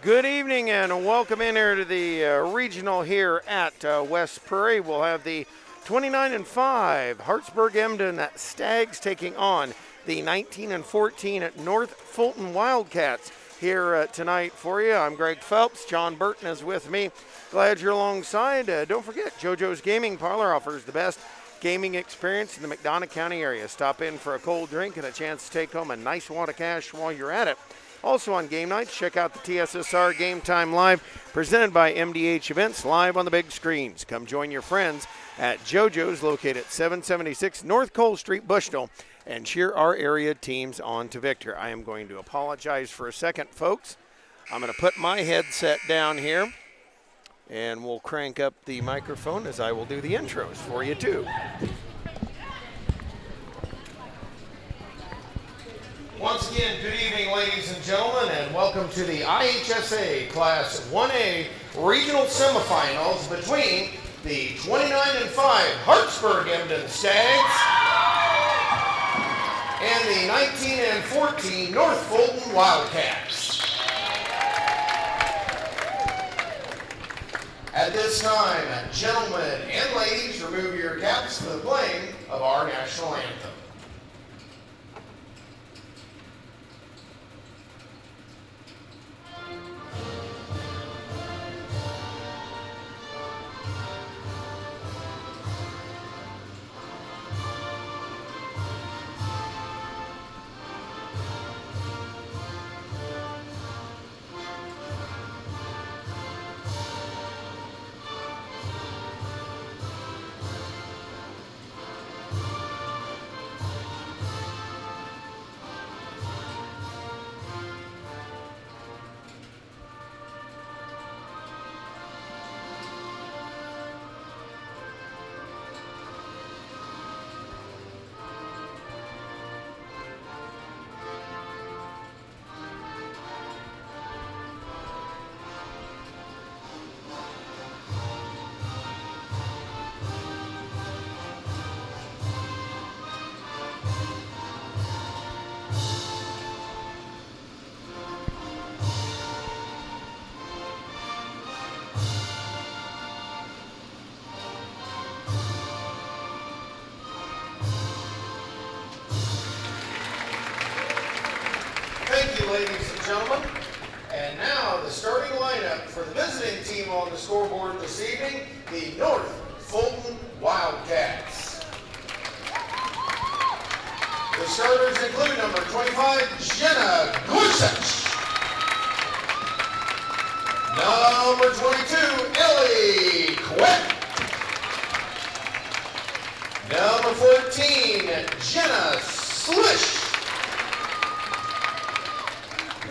Good evening and welcome in here to the regional here at West Prairie. We'll have the 29-5 Hartsburg-Emden Stags taking on the 19-14 North Fulton Wildcats here tonight for you. I'm Greg Phelps. John Burton is with me. Glad you're alongside. Don't forget, JoJo's Gaming Parlor offers the best gaming experience in the McDonough County area. Stop in for a cold drink and a chance to take home a nice wad of cash while you're at it. Also on game nights, check out the TSSR Game Time Live, presented by MDH Events, live on the big screens. Come join your friends at JoJo's, located at 776 North Cole Street, Bushnell, and cheer our area teams on to victory. I am going to apologize for a second, folks. I'm going to put my headset down here, and we'll crank up the microphone as I will do the intros for you, too. Once again, good evening, ladies and gentlemen, and welcome to the IHSA Class 1A Regional Semifinals between the 29-5 Hartsburg-Emden Stags and the 19-14 North Fulton Wildcats. At this time, gentlemen and ladies, remove your caps for the playing of our national anthem. Ladies and gentlemen, and now the starting lineup for the visiting team on the scoreboard this evening, the North Fulton Wildcats. The starters include number 25, Jenna Glusich. Number 22, Ellie Quick. Number 14, Jenna Slish.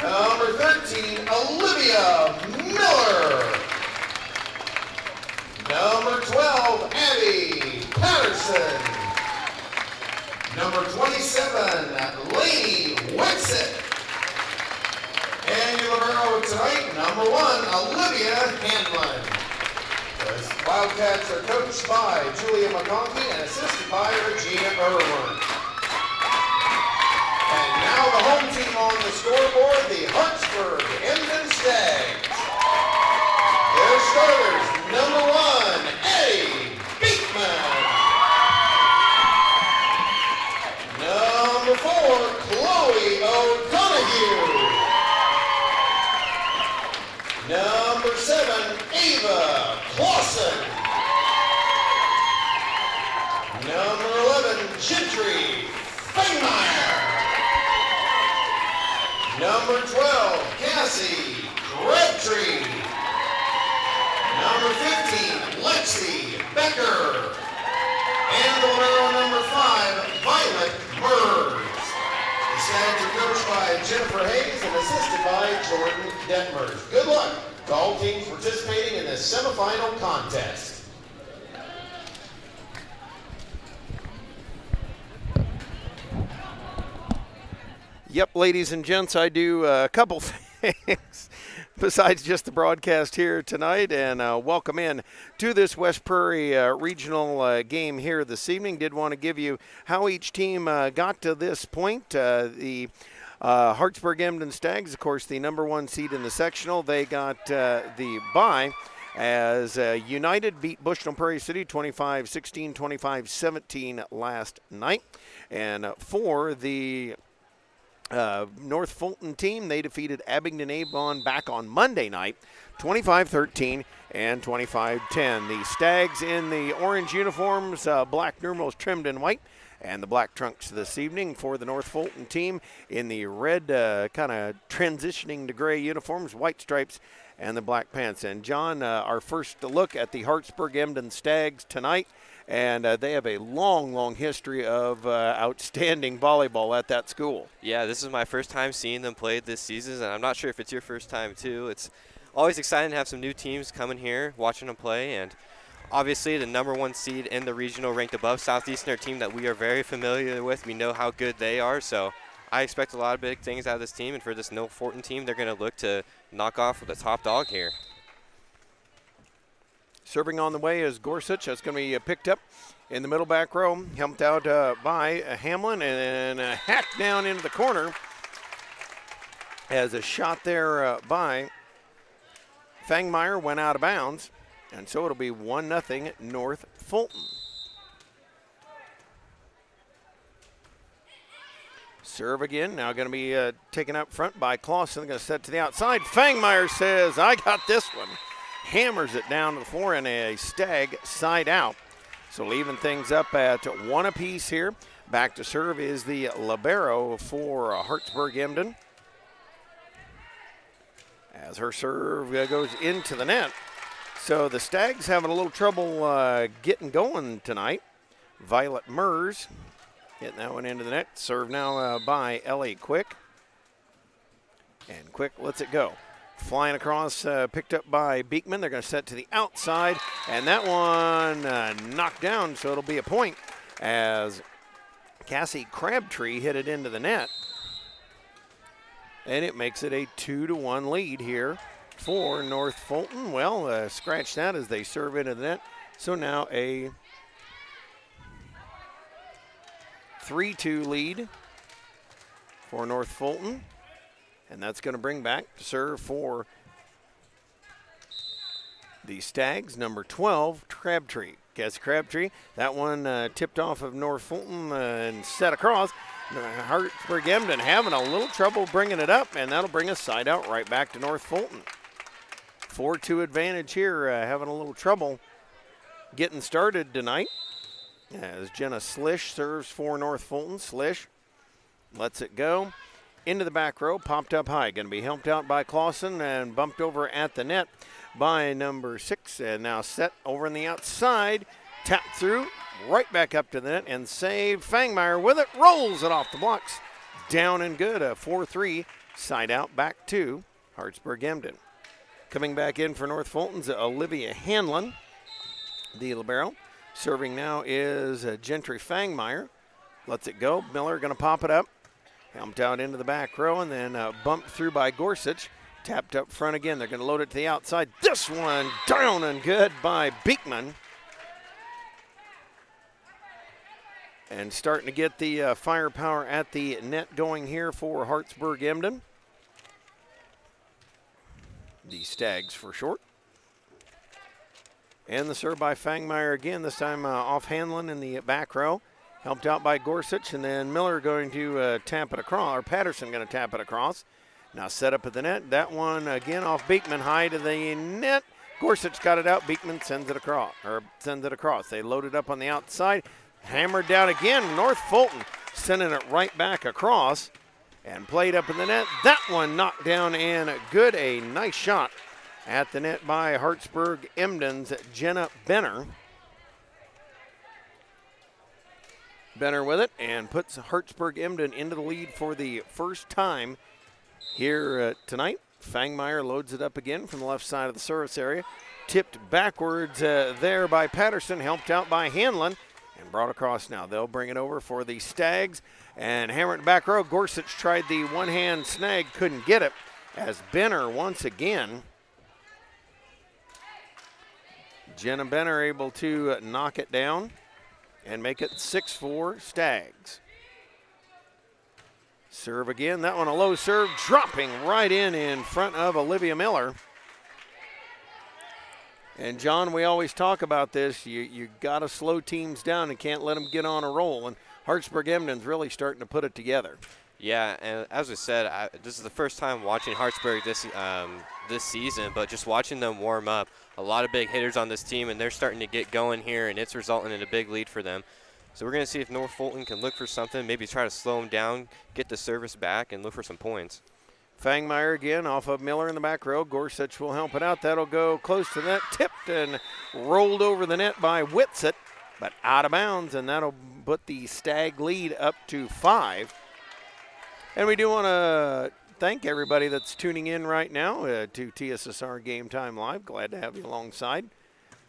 Number 13, Olivia Miller. Number 12, Abby Patterson. Number 27, Lainey Wexit. And your libero tonight, number 1, Olivia Hanlon. The Wildcats are coached by Julia McConkey and assisted by Regina Irwin. And now the home team on the scoreboard, the Hartsburg-Emden Stags. Their starters, number 1, Eddie Beekman. Number 4, Chloe O'Donoghue. Number 7, Ava Clausen. Number 11, Gentry Fangmeyer. Number 12, Cassie Crabtree. Number 15, Lexi Becker. And the libero number 5, Violet Merz. The Stags are coached by Jennifer Hayes and assisted by Jordan Detmers. Good luck to all teams participating in this semifinal contest. Yep, ladies and gents, I do a couple things besides just the broadcast here tonight, and welcome in to this West Prairie regional game here this evening. Did want to give you how each team got to this point. The Hartsburg-Emden Stags, of course, the #1 seed in the sectional. They got the bye as United beat Bushnell Prairie City 25-16, 25-17 last night. And for the North Fulton team, they defeated Abingdon-Avon back on Monday night, 25-13 and 25-10. The Stags in the orange uniforms, black numerals trimmed in white, and the black trunks this evening. For the North Fulton team in the red kind of transitioning to gray uniforms, white stripes, and the black pants. And John, our first look at the Hartsburg-Emden Stags tonight, and they have a long history of outstanding volleyball at that school. Yeah, this is my first time seeing them play this season, and I'm not sure if it's your first time too. It's always exciting to have some new teams coming here, watching them play, and obviously the #1 seed in the regional ranked above Southeastern, a team that we are very familiar with. We know how good they are, so I expect a lot of big things out of this team, and for this North Fulton team, they're going to look to knock off the top dog here. Serving on the way is Gorsuch. That's going to be picked up in the middle back row, helped out by Hamlin, and hacked down into the corner as a shot there by Fangmeyer went out of bounds, and so it'll be 1-0 North Fulton. Serve again, now going to be taken up front by Clausen. Going to set to the outside. Fangmeyer says, I got this one. Hammers it down to the floor in a Stag side out. So leaving things up at 1 apiece here. Back to serve is the libero for Hartsburg-Emden. As her serve goes into the net. So the Stags having a little trouble getting going tonight. Violet Mers getting that one into the net. Serve now by Ellie Quick. And Quick lets it go. Flying across, picked up by Beekman. They're going to set to the outside, and that one knocked down, so it'll be a point as Cassie Crabtree hit it into the net. And it makes it a 2-1 lead here for North Fulton. Well, scratch that as they serve into the net. So now a 3-2 lead for North Fulton. And that's going to bring back to serve for the Stags, #12, Crabtree. Cassie Crabtree, that one tipped off of North Fulton and set across. Hartsburg-Emden having a little trouble bringing it up, and that'll bring us side out right back to North Fulton. 4-2 advantage here, having a little trouble getting started tonight. As Jenna Slish serves for North Fulton. Slish lets it go. Into the back row, popped up high. Going to be helped out by Clausen and bumped over at the net by #6. And now set over on the outside. Tapped through, right back up to the net and saved. Fangmeyer with it, rolls it off the blocks. Down and good, a 4-3 side out back to Hartsburg-Emden. Coming back in for North Fulton's Olivia Hanlon, the libero. Serving now is Gentry Fangmeyer. Lets it go. Miller going to pop it up. Helped out into the back row and then bumped through by Gorsuch. Tapped up front again. They're going to load it to the outside. This one down and good by Beekman. And starting to get the firepower at the net going here for Hartsburg-Emden. The Stags for short. And the serve by Fangmeyer again, this time off Hanlon in the back row. Helped out by Gorsuch, and then Miller going to tap it across, or Patterson going to tap it across. Now set up at the net. That one again off Beekman, high to the net. Gorsuch got it out. Beekman sends it across. They load it up on the outside. Hammered down again. North Fulton sending it right back across and played up in the net. That one knocked down and good. A nice shot at the net by Hartsburg-Emden's Jenna Benner. Benner with it and puts Hartsburg-Emden into the lead for the first time here tonight. Fangmeyer loads it up again from the left side of the service area. Tipped backwards there by Patterson, helped out by Hanlon, and brought across now. They'll bring it over for the Stags and hammer it back row. Gorsuch tried the one-hand snag, couldn't get it, as Benner once again. Jenna Benner able to knock it down and make it 6-4 Stags. Serve again. That one a low serve, dropping right in front of Olivia Miller. And, John, we always talk about this. You got to slow teams down and can't let them get on a roll. And Hartsburg-Emden's really starting to put it together. Yeah, and as we said, this is the first time watching Hartsburg this season, but just watching them warm up, a lot of big hitters on this team, and they're starting to get going here, and it's resulting in a big lead for them. So we're going to see if North Fulton can look for something, maybe try to slow them down, get the service back, and look for some points. Fangmeyer again off of Miller in the back row. Gorsuch will help it out. That'll go close to the net, tipped and rolled over the net by Whitsitt, but out of bounds, and that'll put the Stag lead up to 5. And we do want to thank everybody that's tuning in right now to TSSR Game Time Live. Glad to have you alongside.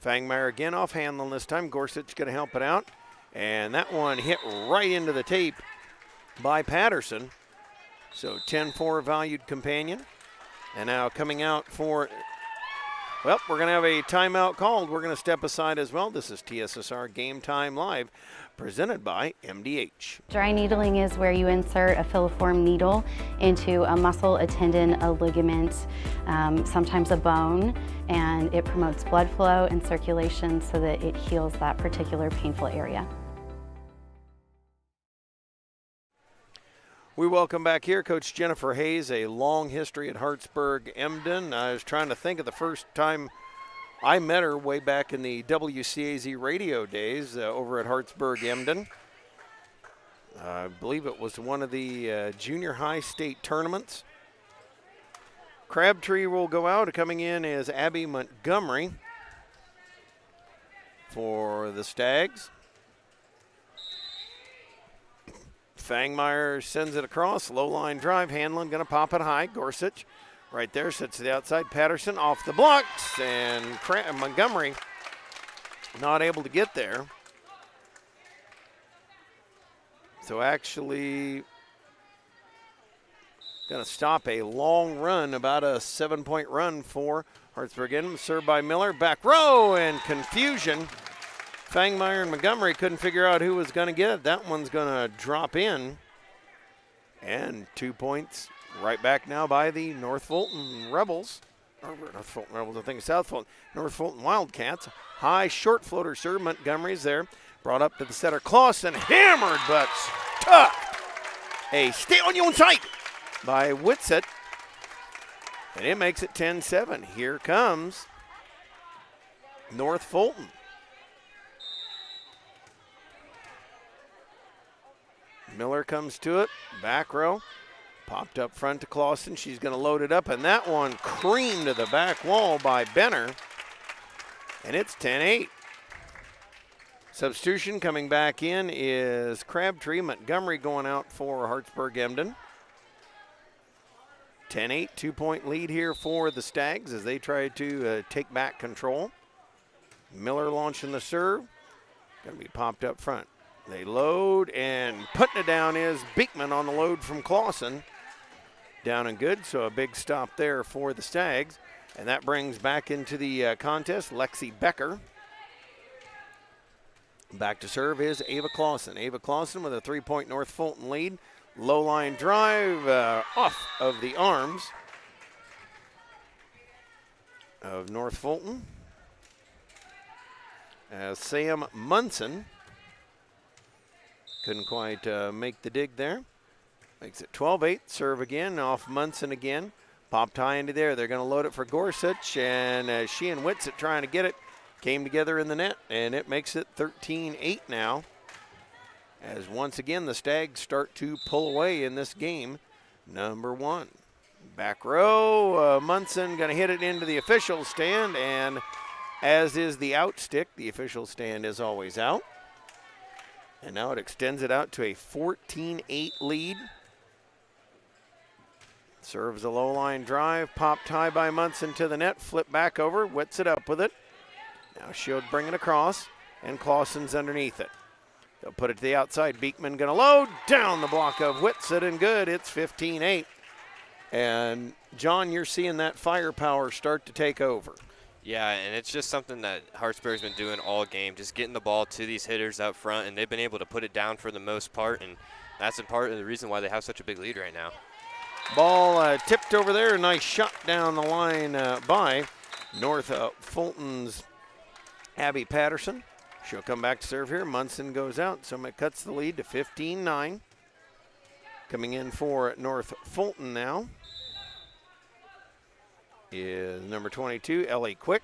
Fangmeyer again off Hanlon this time. Gorsuch going to help it out. And that one hit right into the tape by Patterson. So 10-4 valued companion. And now coming out for, well, we're going to have a timeout called. We're going to step aside as well. This is TSSR Game Time Live, presented by MDH. Dry needling is where you insert a filiform needle into a muscle, a tendon, a ligament, sometimes a bone, and it promotes blood flow and circulation so that it heals that particular painful area. We welcome back here Coach Jennifer Hayes, a long history at Hartsburg-Emden. I was trying to think of the first time I met her way back in the WCAZ radio days over at Hartsburg-Emden. I believe it was one of the junior high state tournaments. Crabtree will go out. Coming in is Abby Montgomery for the Stags. Fangmeyer sends it across. Low line drive. Hanlon going to pop it high. Gorsuch right there sits to the outside. Patterson off the blocks, and Montgomery not able to get there. So actually going to stop a long run, about a 7-point run for Hartsburg-Emden. Served by Miller. Back row and confusion. Fangmeyer and Montgomery couldn't figure out who was going to get it. That one's going to drop in. And 2 points right back now by the North Fulton Rebels. Or North Fulton Rebels, I think it's South Fulton. North Fulton Wildcats. High short floater serve. Montgomery's there. Brought up to the center. Clausen hammered, but tough. A stay on your own side by Whitsitt. And it makes it 10-7. Here comes North Fulton. Miller comes to it, back row, popped up front to Clausen. She's going to load it up, and that one creamed to the back wall by Benner, and it's 10-8. Substitution coming back in is Crabtree. Montgomery going out for Hartsburg-Emden. 10-8, 2-point lead here for the Stags as they try to take back control. Miller launching the serve, going to be popped up front. They load, and putting it down is Beekman on the load from Clausen. Down and good, so a big stop there for the Stags. And that brings back into the contest Lexi Becker. Back to serve is Ava Clausen. Ava Clausen with a 3-point North Fulton lead. Low line drive off of the arms of North Fulton. Sam Munson couldn't quite make the dig there. Makes it 12-8. Serve again off Munson again. Popped high into there. They're going to load it for Gorsuch, and she and Whitsitt trying to get it. Came together in the net, and it makes it 13-8 now. As once again the Stags start to pull away in this game. Number 1. Back row, Munson going to hit it into the official stand, and as is the out stick, the official stand is always out. And now it extends it out to a 14-8 lead. Serves a low line drive, popped high by Munson to the net, flip back over, Whitsitt up with it. Now she'll bring it across, and Clausen's underneath it. They'll put it to the outside. Beekman going to load down the block of Whitsitt, and good. It's 15-8. And, John, you're seeing that firepower start to take over. Yeah, and it's just something that Hartsburg's been doing all game, just getting the ball to these hitters up front, and they've been able to put it down for the most part. And that's in part of the reason why they have such a big lead right now. Ball tipped over there. Nice shot down the line by North Fulton's Abby Patterson. She'll come back to serve here. Munson goes out, so it cuts the lead to 15-9. Coming in for North Fulton now is number 22, Ellie Quick.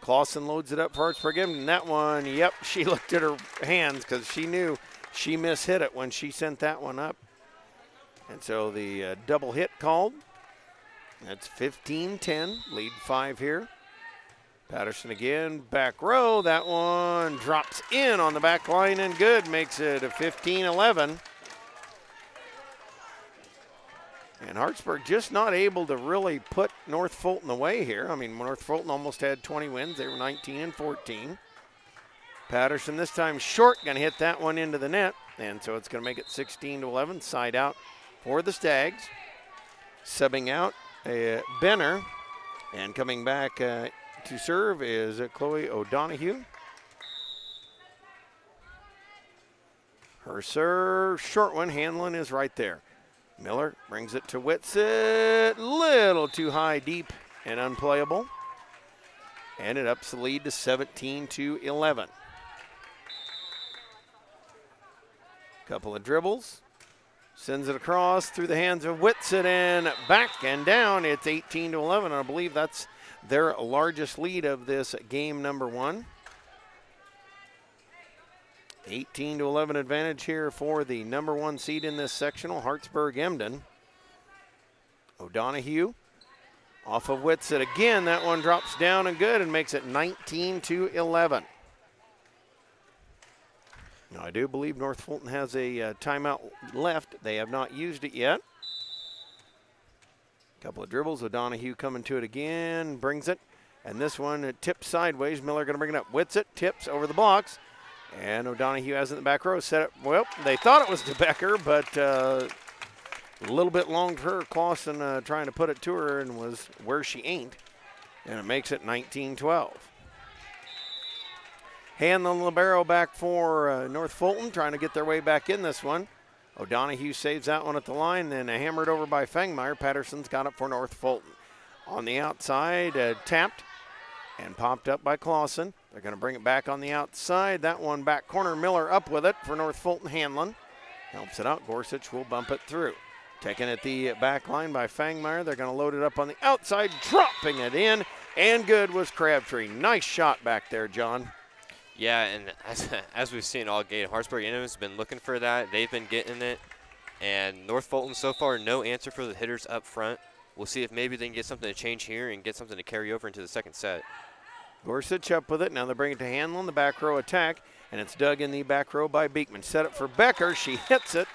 Clausen loads it up for Hartsburg-Emden. That one, yep, she looked at her hands because she knew she mishit it when she sent that one up. And so the double hit called. That's 15-10, lead 5 here. Patterson again, back row. That one drops in on the back line and good. Makes it a 15-11. And Hartsburg just not able to really put North Fulton away here. I mean, North Fulton almost had 20 wins. They were 19-14. Patterson this time short, going to hit that one into the net. And so it's going to make it 16-11, side out for the Stags. Subbing out Benner. And coming back to serve is Chloe O'Donoghue. Her serve, short one, Hanlon is right there. Miller brings it to Whitsitt, little too high, deep, and unplayable. And it ups the lead to 17-11. Couple of dribbles, sends it across through the hands of Whitsitt and back and down. It's 18-11. I believe that's their largest lead of this game number 1. 18-11 advantage here for the number 1 seed in this sectional, Hartsburg-Emden. O'Donoghue off of Whitsitt again. That one drops down and good and makes it 19-11. Now I do believe North Fulton has a timeout left. They have not used it yet. Couple of dribbles. O'Donoghue coming to it again, brings it. And this one it tips sideways. Miller going to bring it up. Whitsitt tips over the blocks. And O'Donoghue has it in the back row. Set it. Well, they thought it was to Becker, but a little bit long for her. Clausen trying to put it to her and was where she ain't. And it makes it 19-12. Hanlon libero back for North Fulton, trying to get their way back in this one. O'Donoghue saves that one at the line, then hammered over by Fangmeyer. Patterson's got it for North Fulton. On the outside, tapped and popped up by Clausen. They're going to bring it back on the outside. That one back corner, Miller up with it for North Fulton. Hanlon helps it out. Gorsuch will bump it through. Taken at the back line by Fangmeyer. They're going to load it up on the outside, dropping it in, and good was Crabtree. Nice shot back there, John. Yeah, and as we've seen all game, Hartsburg-Emden has been looking for that. They've been getting it. And North Fulton so far, no answer for the hitters up front. We'll see if maybe they can get something to change here and get something to carry over into the second set. Gorsuch up with it. Now they bring it to Hanlon, the back row attack, and it's dug in the back row by Beekman. Set it for Becker. She hits it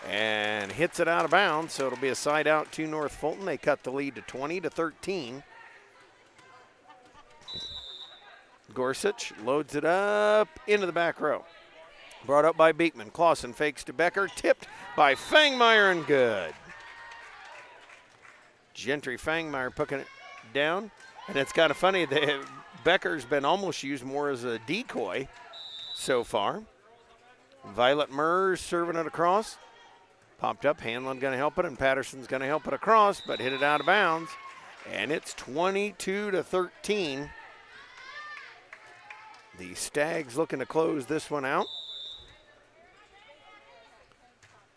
and hits it out of bounds, so it'll be a side out to North Fulton. They cut the lead to 20-13. Gorsuch loads it up into the back row. Brought up by Beekman. Clausen fakes to Becker. Tipped by Fangmeyer and good. Gentry Fangmeyer putting it down. And it's kind of funny that Becker's been almost used more as a decoy so far. Violet Murs serving it across. Popped up. Hanlon going to help it, and Patterson's going to help it across, but hit it out of bounds. And it's 22-13. The Stags looking to close this one out.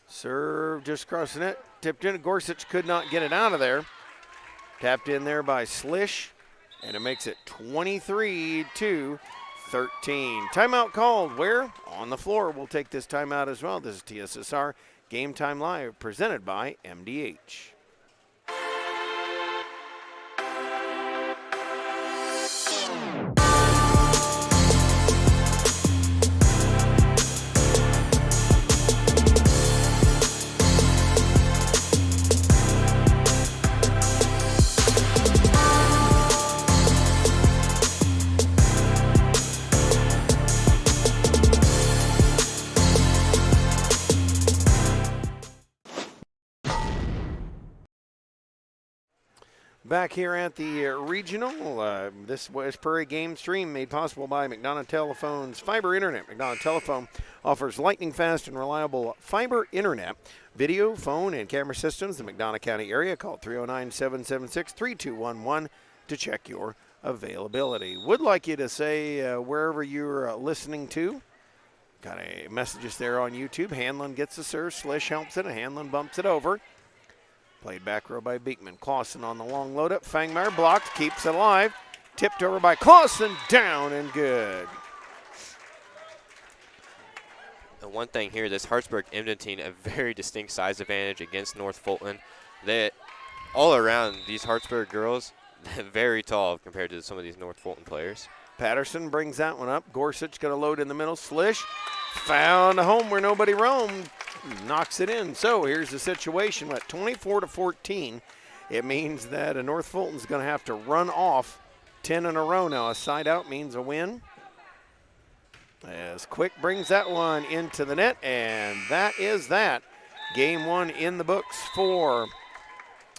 Serve just across the net. Tipped in. Gorsuch could not get it out of there. Tapped in there by Slish. And it makes it 23-13. Timeout called. Where? On the floor. We'll take this timeout as well. This is TSSR Game Time Live presented by MDH. Back here at the regional, this West Prairie game stream made possible by McDonough Telephone's fiber internet. McDonough Telephone offers lightning fast and reliable fiber internet, video, phone, and camera systems in the McDonough County area. Call 309-776-3211 to check your availability. Would like you to say wherever you're listening to. Got a messages there on YouTube. Hanlon gets the serve. Slish helps it, and Hanlon bumps it over. Played back row by Beekman. Clausen on the long load up. Fangmeyer blocked, keeps it alive. Tipped over by Clausen, down and good. And one thing here, this Hartsburg-Emden team, a very distinct size advantage against North Fulton. They, all around, these Hartsburg girls, very tall compared to some of these North Fulton players. Patterson brings that one up. Gorsuch going to load in the middle. Slish found a home where nobody roamed. Knocks it in. So here's the situation at 24-14. It means that North Fulton's going to have to run off 10 in a row now. A side out means a win. As Quick brings that one into the net, and that is that. Game one in the books for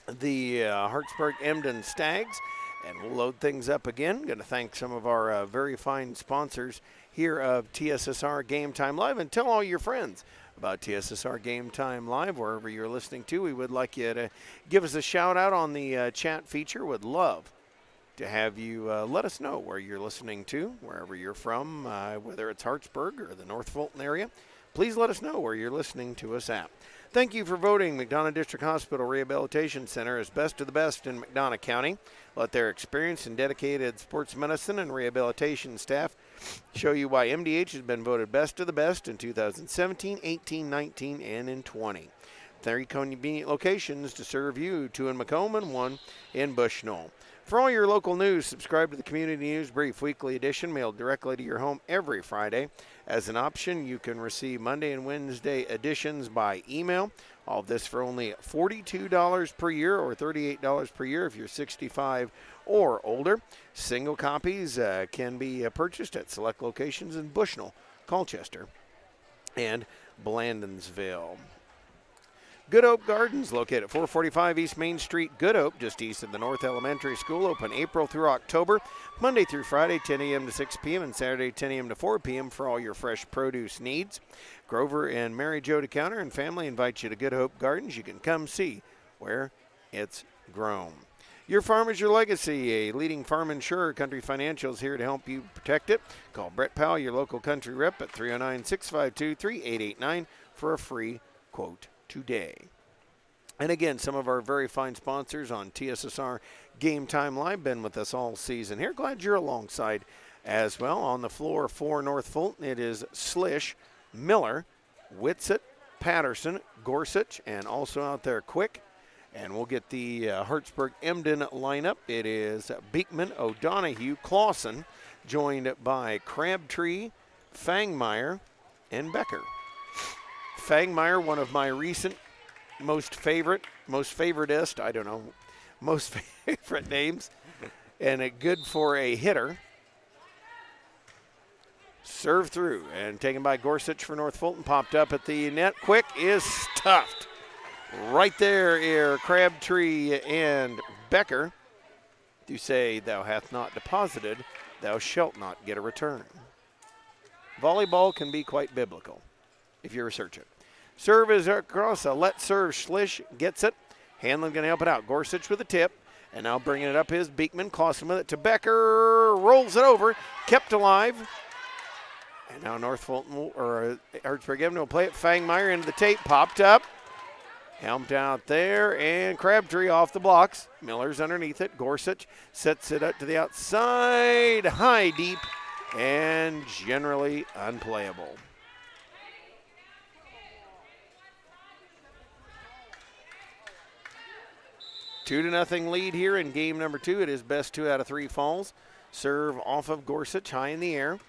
the Hartsburg-Emden Stags. And we'll load things up again. Going to thank some of our very fine sponsors here of TSSR Game Time Live, and tell all your friends about TSSR Game Time Live wherever you're listening to. We would like you to give us a shout out on the chat feature. Would love to have you let us know where you're listening to, wherever you're from, whether it's Hartsburg or the North Fulton area. Please let us know where you're listening to us at. Thank you for voting McDonough District Hospital Rehabilitation Center as best of the best in McDonough County. Let their experienced and dedicated sports medicine and rehabilitation staff show you why MDH has been voted best of the best in 2017, 18, 19, and in 20. 3 convenient locations to serve you, 2 in Macomb and 1 in Bushnell. For all your local news, subscribe to the Community News Brief Weekly Edition, mailed directly to your home every Friday. As an option, you can receive Monday and Wednesday editions by email. All of this for only $42 per year or $38 per year if you're 65 or older. Single copies can be purchased at select locations in Bushnell, Colchester, and Blandonsville. Good Hope Gardens, located at 445 East Main Street, Good Hope, just east of the North Elementary School, open April through October, Monday through Friday, 10 a.m. to 6 p.m., and Saturday, 10 a.m. to 4 p.m. for all your fresh produce needs. Grover and Mary Jo DeCounter and family invite you to Good Hope Gardens. You can come see where it's grown. Your farm is your legacy. A leading farm insurer, Country Financial, is here to help you protect it. Call Brett Powell, your local country rep, at 309-652-3889 for a free quote today. And again, some of our very fine sponsors on TSSR Game Time Live been with us all season here. Glad you're alongside as well. On the floor for North Fulton, it is Slish, Miller, Whitsett, Patterson, Gorsuch, and also out there Quick. And we'll get the Hartsburg-Emden lineup. It is Beekman, O'Donohue, Clausen, joined by Crabtree, Fangmeyer, and Becker. Fangmeyer, one of my recent most favorite names, and good for a hitter. Serve through and taken by Gorsuch for North Fulton, popped up at the net. Quick is stuffed. Right there, Crabtree and Becker. Do say, thou hath not deposited, thou shalt not get a return. Volleyball can be quite biblical if you research it. Serve is across a let serve. Schlish gets it. Hanlon going to help it out. Gorsuch with a tip. And now bringing it up is Beekman. Clausen with it to Becker. Rolls it over. Kept alive. And now North Fulton, or Hartsburg-Emden will play it. Fangmeyer into the tape. Popped up. Helmed out there. And Crabtree off the blocks. Miller's underneath it. Gorsuch sets it up to the outside. High, deep, and generally unplayable. 2-0 lead here in game number 2. It is best 2 out of 3 falls. Serve off of Gorsuch, high in the air.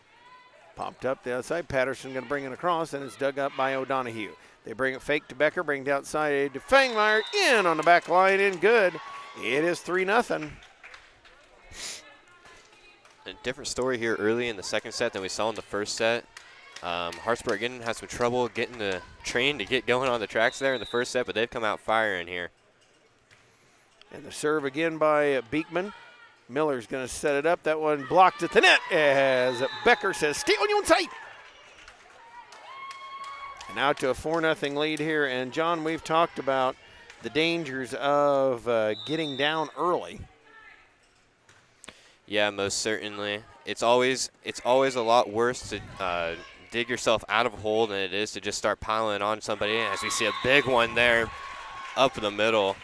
Popped up the outside. Patterson going to bring it across, and it's dug up by O'Donohue. They bring it fake to Becker, bring it outside to Fangmeyer, in on the back line, and good. It is 3-0. A different story here early in the second set than we saw in the first set. Hartsburg-Emden had some trouble getting the train to get going on the tracks there in the first set, but they've come out firing here. And the serve again by Beekman. Miller's going to set it up. That one blocked at the net as Becker says, stay on your own side. And out to a 4-0 lead here. And, John, we've talked about the dangers of getting down early. Yeah, most certainly. It's always a lot worse to dig yourself out of a hole than it is to just start piling on somebody. As we see a big one there up the middle.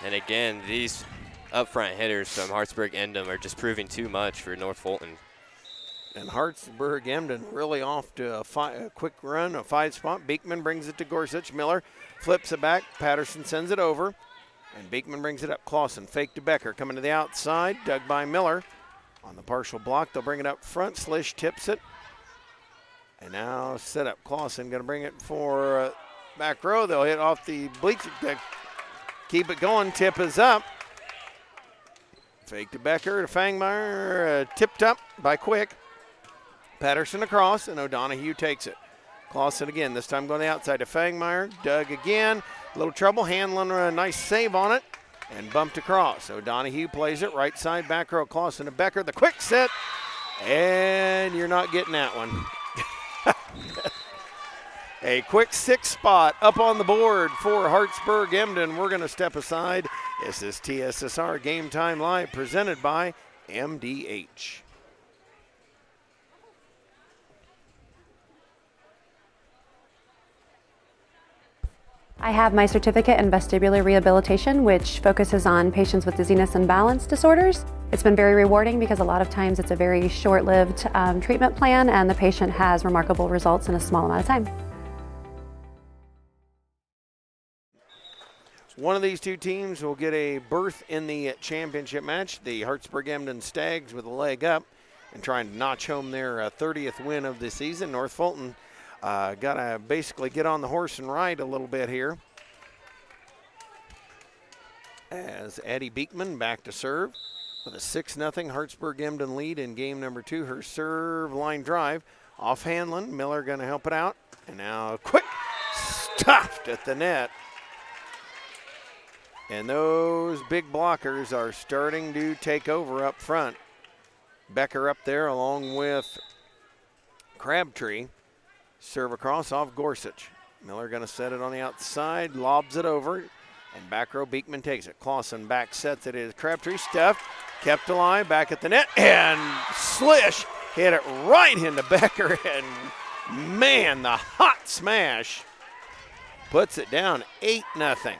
And again, these up front hitters from Hartsburg-Emden are just proving too much for North Fulton. And Hartsburg-Emden really off to a quick run, a 5-spot. Beekman brings it to Gorsuch. Miller flips it back. Patterson sends it over. And Beekman brings it up. Clausen fake to Becker. Coming to the outside. Dug by Miller. On the partial block, they'll bring it up front. Slish tips it. And now set up. Clausen going to bring it for back row. They'll hit off the bleacher. Keep it going. Tip is up. Fake to Becker to Fangmeyer. Tipped up by Quick. Patterson across, and O'Donohue takes it. Clausen again, this time going to the outside to Fangmeyer. Dug again. A little trouble. Hanlon, a nice save on it. And bumped across. O'Donohue plays it right side, back row. Clausen to Becker. The quick set. And you're not getting that one. A quick 6 spot up on the board for Hartsburg-Emden. We're going to step aside. This is TSSR Game Time Live presented by MDH. I have my certificate in vestibular rehabilitation, which focuses on patients with dizziness and balance disorders. It's been very rewarding because a lot of times it's a very short-lived treatment plan and the patient has remarkable results in a small amount of time. One of these two teams will get a berth in the championship match. The Hartsburg-Emden Stags with a leg up and trying to notch home their 30th win of the season. North Fulton got to basically get on the horse and ride a little bit here. As Addie Beekman back to serve with a 6-0 Hartsburg-Emden lead in game number 2. Her serve line drive off Hanlon. Miller going to help it out. And now quick stuffed at the net. And those big blockers are starting to take over up front. Becker up there along with Crabtree. Serve across off Gorsuch. Miller going to set it on the outside, lobs it over, and back row Beekman takes it. Clausen back sets it is Crabtree stuffed, kept alive, back at the net, and Slish hit it right into Becker, and man, the hot smash puts it down 8-0.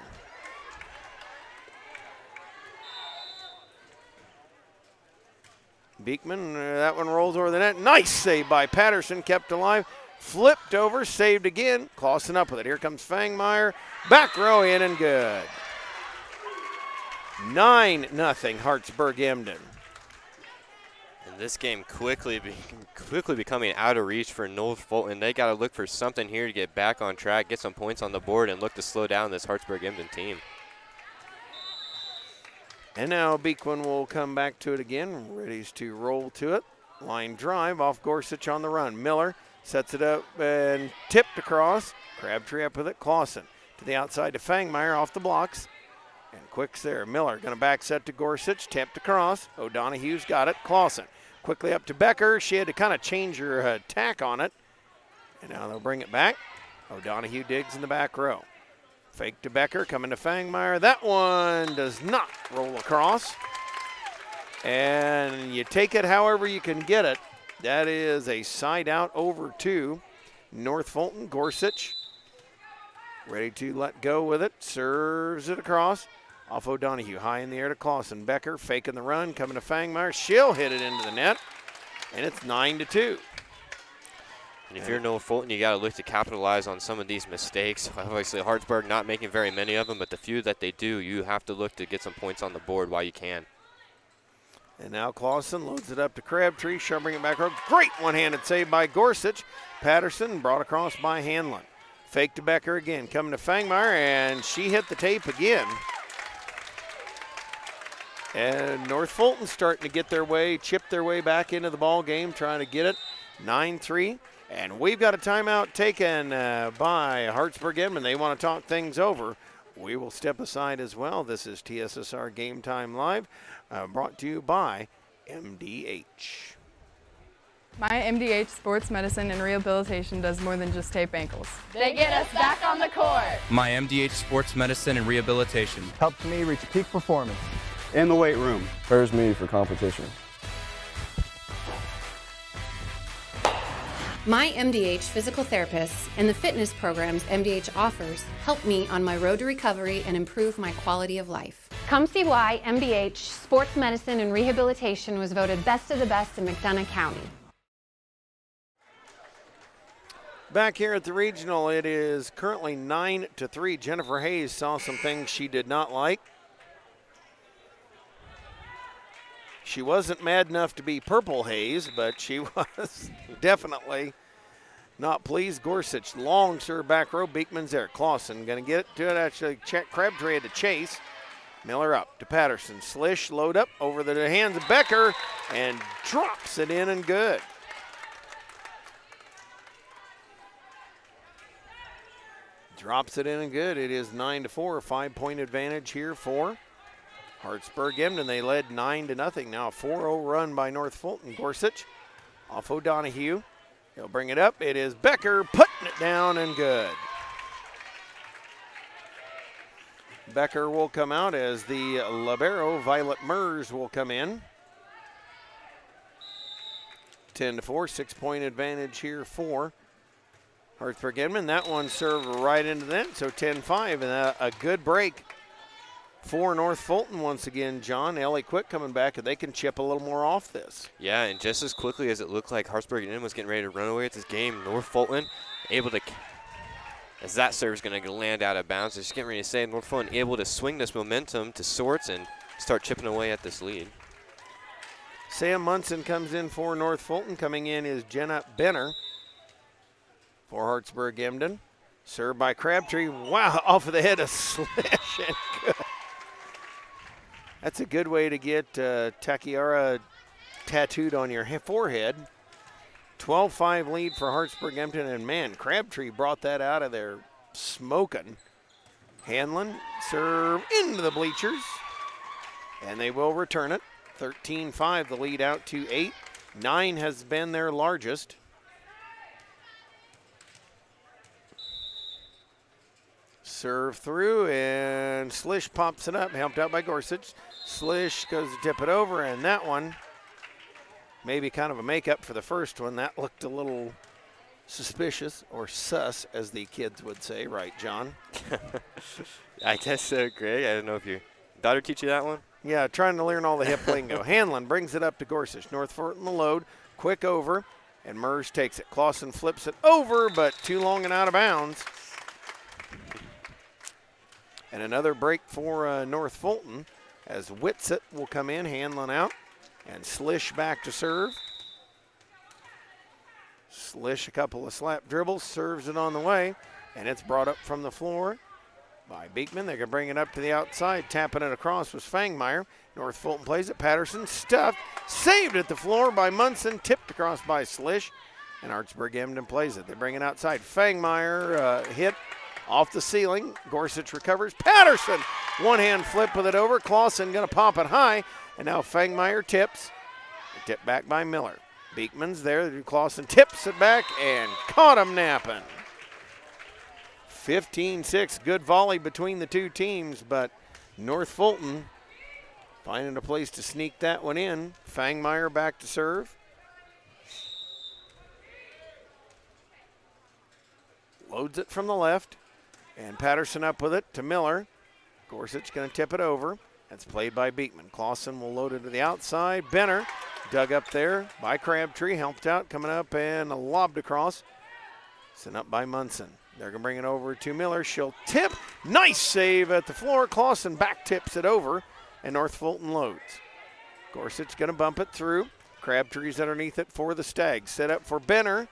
Beekman, that one rolls over the net. Nice save by Patterson, kept alive. Flipped over, saved again. Clausen up with it. Here comes Fangmeyer. Back row in and good. 9-0 Hartsburg-Emden. And this game quickly becoming out of reach for North Fulton. They got to look for something here to get back on track, get some points on the board, and look to slow down this Hartsburg-Emden team. And now Beekman will come back to it again, ready to roll to it. Line drive off Gorsuch on the run. Miller sets it up and tipped across. Crabtree up with it. Clausen to the outside to Fangmeyer off the blocks. And Quick's there. Miller going to back set to Gorsuch. Tipped across. O'Donohue's got it. Clausen quickly up to Becker. She had to kind of change her tack on it. And now they'll bring it back. O'Donohue digs in the back row. Fake to Becker, coming to Fangmeyer. That one does not roll across. And you take it however you can get it. That is a side out over to North Fulton. Gorsuch ready to let go with it. Serves it across. Off O'Donohue. High in the air to Clausen. Becker faking the run. Coming to Fangmeyer. She'll hit it into the net. And it's 9-2. And if you're North Fulton, you got to look to capitalize on some of these mistakes. Obviously, Hartsburg not making very many of them, but the few that they do, you have to look to get some points on the board while you can. And now Clausen loads it up to Crabtree, shoving it back row. Great one-handed save by Gorsuch. Patterson brought across by Hanlon. Fake to Becker again, coming to Fangmeyer, and she hit the tape again. And North Fulton starting to get their way, chip their way back into the ball game, trying to get it 9-3. And we've got a timeout taken by Hartsburg-Emden. They want to talk things over We will step aside as well. This is TSSR Game Time Live, brought to you by MDH. My MDH Sports Medicine and Rehabilitation does more than just tape ankles. They get us back on the court. My MDH Sports Medicine and Rehabilitation helps me reach peak performance in the weight room. Prepares me for competition. My MDH physical therapists and the fitness programs MDH offers help me on my road to recovery and improve my quality of life. Come see why MDH Sports Medicine and Rehabilitation was voted best of the best in McDonough County. Back here at the regional, it is currently 9-3. Jennifer Hayes saw some things she did not like. She wasn't mad enough to be Purple Haze, but she was definitely not pleased. Gorsuch, long serve back row. Beekman's there. Clausen going to get it to it. Actually, Crabtree had to chase. Miller up to Patterson. Slish, load up over the hands of Becker and drops it in and good. Drops it in and good. It is 9-4, a 5-point advantage here for Hartsburg-Emden. They led 9-0. Now a 4-0 run by North Fulton. Gorsuch off O'Donohue. He'll bring it up. It is Becker putting it down and good. Becker will come out as the libero. Violet Mers will come in. 10-4, 6-point advantage here for Hartsburg-Emden. That one served right into the net, so 10-5, and a good break for North Fulton once again, John. Ellie Quick coming back, and they can chip a little more off this. Yeah, and just as quickly as it looked like Hartsburg-Emden was getting ready to run away with this game, North Fulton able to, as that serve is going to land out of bounds, just getting ready to say, North Fulton able to swing this momentum to sorts and start chipping away at this lead. Sam Munson comes in for North Fulton. Coming in is Jenna Benner for Hartsburg-Emden. Served by Crabtree. Wow, off of the head of Slish and good. That's a good way to get Takiara tattooed on your forehead. 12-5 lead for Hartsburg-Emden, and man, Crabtree brought that out of there smoking. Hanlon serve into the bleachers, and they will return it. 13-5, the lead out to 8. 9 has been their largest. Serve through, and Slish pops it up, helped out by Gorsuch. Slish goes to tip it over, and that one, maybe kind of a makeup for the first one. That looked a little suspicious, or sus, as the kids would say, right, John? I guess so, Greg. I don't know if your daughter teach you that one? Yeah, trying to learn all the hip lingo. Hanlon brings it up to Gorsuch. North Fulton the load, quick over, and Mers takes it. Clausen flips it over, but too long and out of bounds. And another break for North Fulton as Whitsitt will come in, Hanlon out, and Slish back to serve. Slish a couple of slap dribbles, serves it on the way, and it's brought up from the floor by Beekman. They can bring it up to the outside. Tapping it across was Fangmeyer. North Fulton plays it. Patterson stuffed, saved at the floor by Munson, tipped across by Slish, and Hartsburg-Emden plays it. They bring it outside. Fangmeyer hit off the ceiling. Gorsuch recovers. Patterson, one-hand flip with it over. Clausen going to pop it high, and now Fangmeyer tips. Tipped back by Miller. Beekman's there. Clausen tips it back and caught him napping. 15-6, good volley between the two teams, but North Fulton finding a place to sneak that one in. Fangmeyer back to serve. Loads it from the left, and Patterson up with it to Miller. Gorsuch going to tip it over. That's played by Beekman. Clausen will load it to the outside. Benner dug up there by Crabtree, helped out, coming up and lobbed across. Sent up by Munson. They're going to bring it over to Miller. She'll tip. Nice save at the floor. Clausen back tips it over, and North Fulton loads. Gorsuch going to bump it through. Crabtree's underneath it for the Stags. Set up for Benner.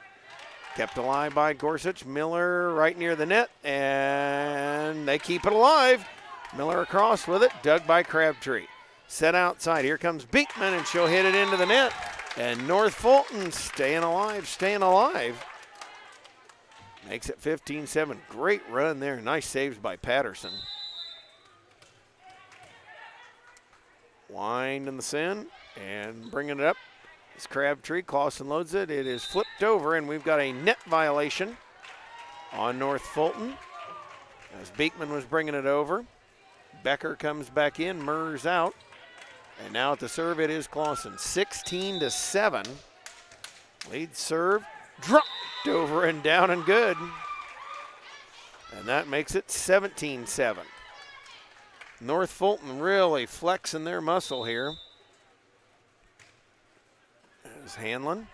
Kept alive by Gorsuch. Miller right near the net, and they keep it alive. Miller across with it, dug by Crabtree. Set outside. Here comes Beekman, and she'll hit it into the net. And North Fulton staying alive, staying alive. Makes it 15-7. Great run there. Nice saves by Patterson. Winding this in and bringing it up. It's Crabtree. Clausen loads it. It is flipped over, and we've got a net violation on North Fulton as Beekman was bringing it over. Becker comes back in, Murs out. And now at the serve, it is Clausen. 16-7. Lead serve, dropped over and down and good. And that makes it 17-7. North Fulton really flexing their muscle here. There's Hanlon.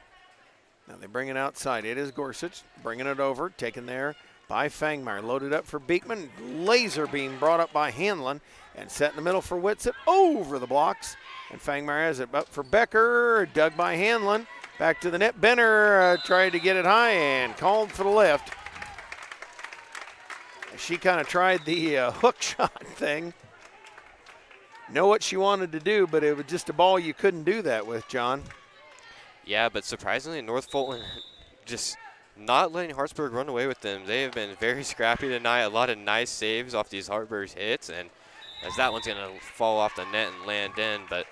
Now they bring it outside. It is Gorsuch bringing it over, taken there by Fangmeyer. Loaded up for Beekman. Laser beam brought up by Hanlon and set in the middle for Whitsett over the blocks. And Fangmeyer has it up for Becker, dug by Hanlon. Back to the net. Benner tried to get it high and called for the lift. She kind of tried the hook shot thing. Know what she wanted to do, but it was just a ball you couldn't do that with, John. Yeah, but surprisingly, North Fulton just not letting Hartsburg run away with them. They have been very scrappy tonight. A lot of nice saves off these Hartsburg hits, and as that one's going to fall off the net and land in. But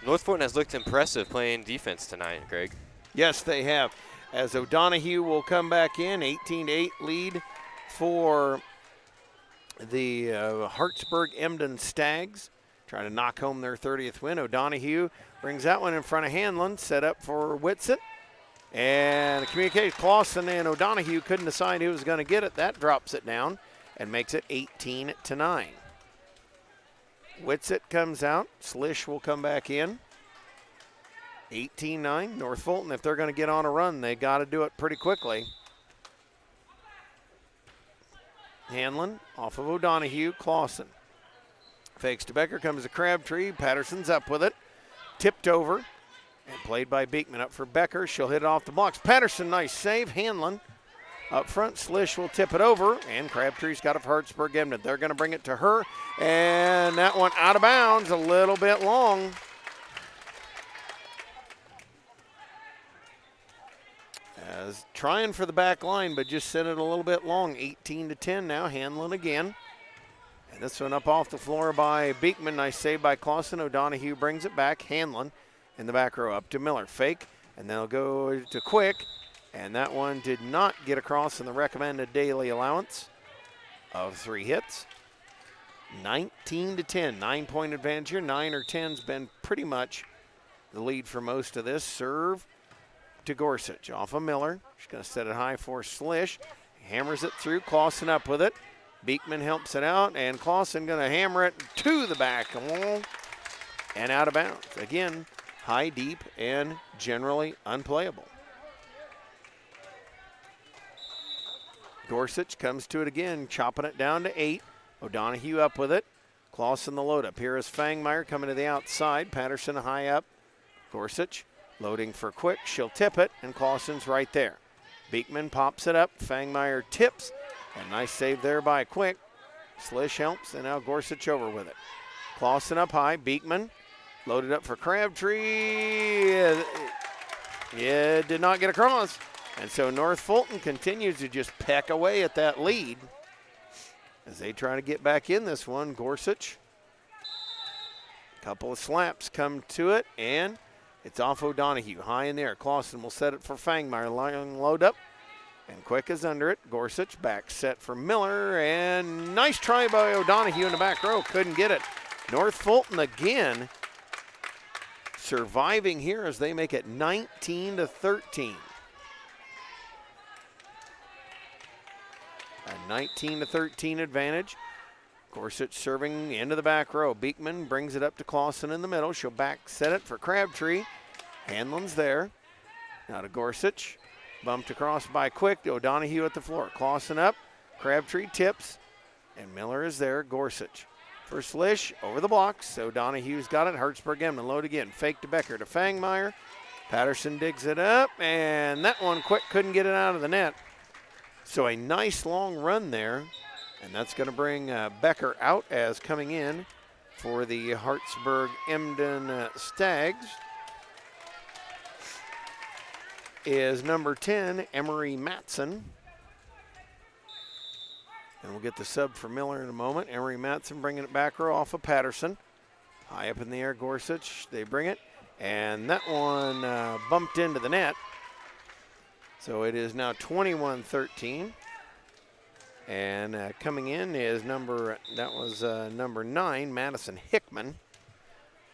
North Fulton has looked impressive playing defense tonight, Greg. Yes, they have. As O'Donohue will come back in, 18-8 lead for the Hartsburg-Emden Stags. Trying to knock home their 30th win. O'Donohue brings that one in front of Hanlon, set up for Whitsett. And the communication, Clausen and O'Donohue couldn't decide who was going to get it. That drops it down and makes it 18-9. Whitsett comes out. Slish will come back in. 18-9. North Fulton, if they're going to get on a run, they got to do it pretty quickly. Hanlon off of O'Donohue. Clausen fakes to Becker, comes to Crabtree. Patterson's up with it. Tipped over and played by Beekman. Up for Becker. She'll hit it off the blocks. Patterson, nice save. Hanlon up front. Slish will tip it over, and Crabtree's got it for Hartsburg-Emden. They're going to bring it to her, and that one out of bounds, a little bit long. As trying for the back line, but just sent it a little bit long. 18-10 now. Hanlon again. And this one up off the floor by Beekman. Nice save by Clausen. O'Donohue brings it back. Hanlon in the back row up to Miller. Fake, and they'll go to Quick. And that one did not get across in the recommended daily allowance of 3 hits. 19-10, 9-point advantage here. 9 or 10's been pretty much the lead for most of this. Serve to Gorsuch off of Miller. She's going to set it high for Slish. Hammers it through. Clausen up with it. Beekman helps it out, and Clausen going to hammer it to the back wall and out of bounds. Again, high, deep, and generally unplayable. Gorsuch comes to it again, chopping it down to 8. O'Donohue up with it. Clausen the load up. Here is Fangmeyer coming to the outside. Patterson high up. Gorsuch loading for Quick. She'll tip it, and Clausen's right there. Beekman pops it up. Fangmeyer tips. And nice save there by Quick. Slish helps, and now Gorsuch over with it. Clausen up high. Beekman loaded up for Crabtree. Yeah, did not get across. And so North Fulton continues to just peck away at that lead as they try to get back in this one. Gorsuch, a couple of slaps come to it, and it's off O'Donohue. High in there. Clausen will set it for Fangmeyer. Long load up. And Quick is under it. Gorsuch back set for Miller. And nice try by O'Donohue in the back row. Couldn't get it. North Fulton again surviving here as they make it 19-13. A 19-13 advantage. Gorsuch serving into the back row. Beekman brings it up to Clausen in the middle. She'll back set it for Crabtree. Hanlon's there. Now to Gorsuch. Bumped across by Quick. O'Donohue at the floor. Clausen up. Crabtree tips. And Miller is there. Gorsuch for Slish over the blocks. O'Donohue's got it. Hartsburg-Emden load again. Fake to Becker to Fangmeyer. Patterson digs it up. And that one Quick couldn't get it out of the net. So a nice long run there. And that's going to bring Becker out as coming in for the Hartsburg-Emden Stags is number 10, Emery Matson. And we'll get the sub for Miller in a moment. Emery Matson bringing it back row off of Patterson. High up in the air, Gorsuch, they bring it. And that one bumped into the net. So it is now 21-13. And coming in is number 9, Madison Hickman.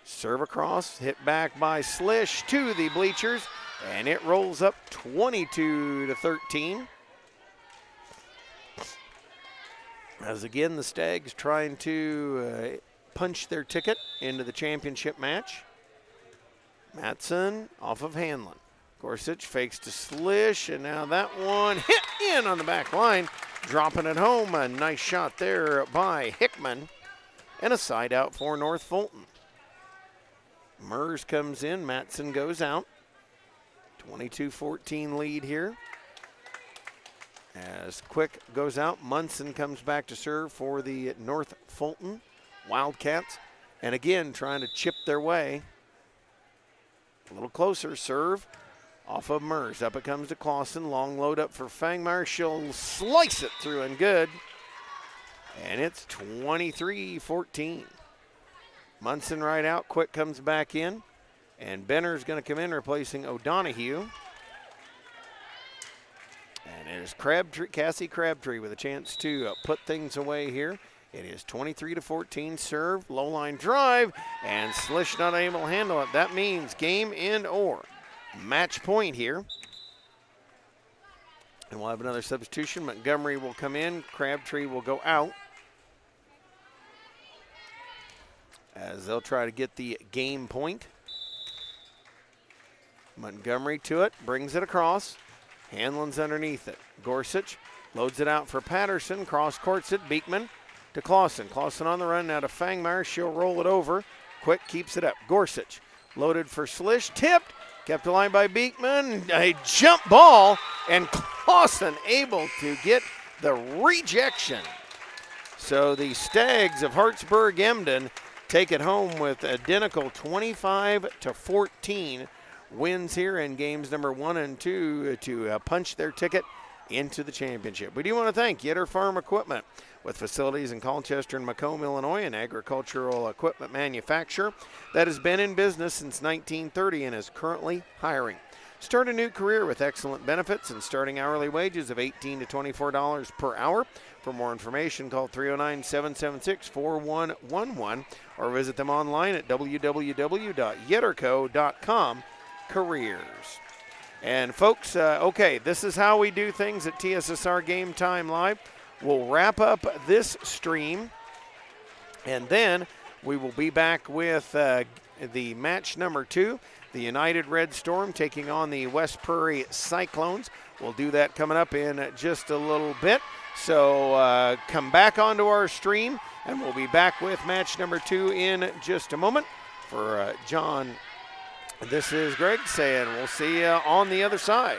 Serve across, hit back by Slish to the bleachers, and it rolls up 22-13. As again, the Stags trying to punch their ticket into the championship match. Matson off of Hanlon. Gorsuch fakes to Slish, and now that one hit in on the back line, dropping it home. A nice shot there by Hickman, and a side out for North Fulton. Mers comes in, Matson goes out. 22-14 lead here. As Quick goes out, Munson comes back to serve for the North Fulton Wildcats. And again, trying to chip their way. A little closer, serve off of Mers. Up it comes to Clausen. Long load up for Fangmeyer. She'll slice it through and good. And it's 23-14. Munson right out. Quick comes back in. And Benner's going to come in replacing O'Donohue. And it is Cassie Crabtree with a chance to put things away here. It is 23-14 serve, low line drive, and Slish not able to handle it. That means game end or match point here. And we'll have another substitution. Montgomery will come in, Crabtree will go out. As they'll try to get the game point. Montgomery to it, brings it across. Hanlon's underneath it. Gorsuch loads it out for Patterson, cross courts it, Beekman to Clausen. Clausen on the run now to Fangmeyer. She'll roll it over. Quick keeps it up. Gorsuch loaded for Slish. Tipped. Kept alive by Beekman. A jump ball. And Clausen able to get the rejection. So the Stags of Hartsburg-Emden take it home with identical 25-14 wins here in games number 1 and 2 to punch their ticket into the championship. We do want to thank Yetter Farm Equipment, with facilities in Colchester and Macomb, Illinois, an agricultural equipment manufacturer that has been in business since 1930 and is currently hiring. Start a new career with excellent benefits and starting hourly wages of $18 to $24 per hour. For more information, call 309-776-4111 or visit them online at www.yetterco.com careers. And folks, okay, this is how we do things at TSSR Game Time Live. We'll wrap up this stream, and then we will be back with the match number 2, the United Red Storm taking on the West Prairie Cyclones. We'll do that coming up in just a little bit. So come back onto our stream, and we'll be back with match number 2 in just a moment. For John, this is Greg saying we'll see you on the other side.